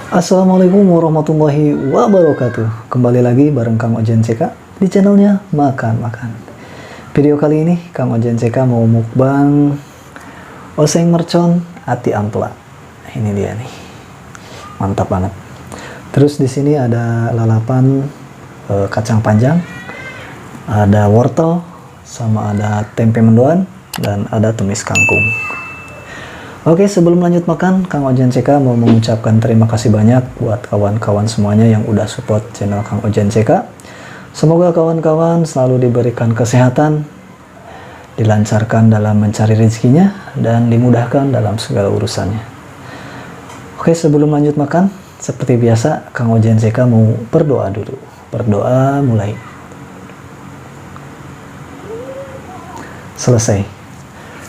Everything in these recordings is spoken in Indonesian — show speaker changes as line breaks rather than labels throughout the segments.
Assalamualaikum warahmatullahi wabarakatuh. Kembali lagi bareng Kang Ojen CK di channelnya Makan Makan. Video kali ini Kang Ojen CK mau mukbang oseng mercon ati ampela. Ini dia nih, mantap banget. Terus di sini ada lalapan kacang panjang, ada wortel, sama ada tempe mendoan, dan ada tumis kangkung. Oke, sebelum lanjut makan, Kang Ojen CK mau mengucapkan terima kasih banyak buat kawan-kawan semuanya yang udah support channel Kang Ojen CK. Semoga kawan-kawan selalu diberikan kesehatan, dilancarkan dalam mencari rezekinya, dan dimudahkan dalam segala urusannya. Oke, sebelum lanjut makan, seperti biasa, Kang Ojen CK mau berdoa dulu. Berdoa mulai. Selesai.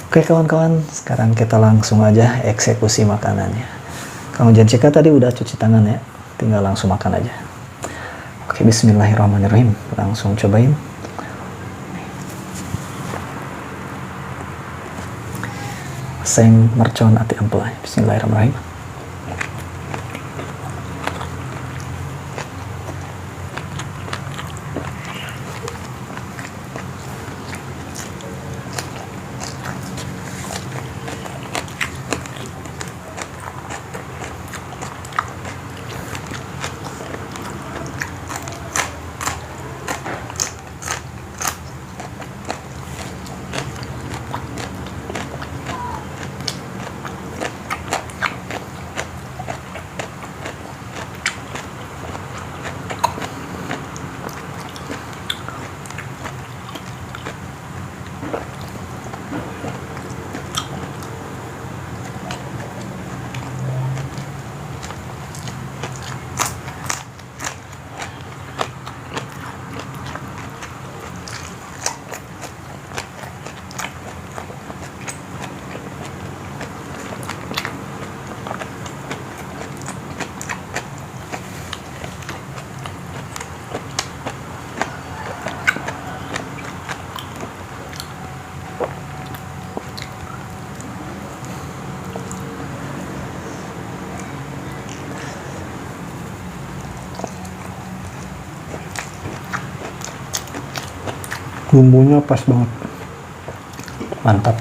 Oke kawan-kawan, sekarang kita langsung aja eksekusi makanannya. Kang Ojen CK tadi udah cuci tangan ya, tinggal langsung makan aja. Oke, bismillahirrahmanirrahim. Langsung cobain. Oseng mercon ati ampela. Bismillahirrahmanirrahim. Bumbunya pas banget, mantap.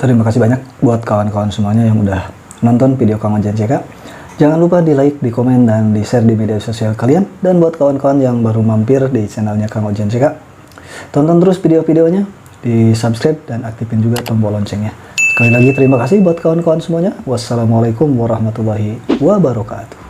Terima kasih banyak buat kawan-kawan semuanya yang udah nonton video Kang Ojan CK. Jangan lupa di like, di komen, dan di share di media sosial kalian. Dan buat kawan-kawan yang baru mampir di channelnya Kang Ojan CK, tonton terus video-videonya, di subscribe dan aktifin juga tombol loncengnya. Sekali lagi terima kasih buat kawan-kawan semuanya. Wassalamualaikum warahmatullahi wabarakatuh.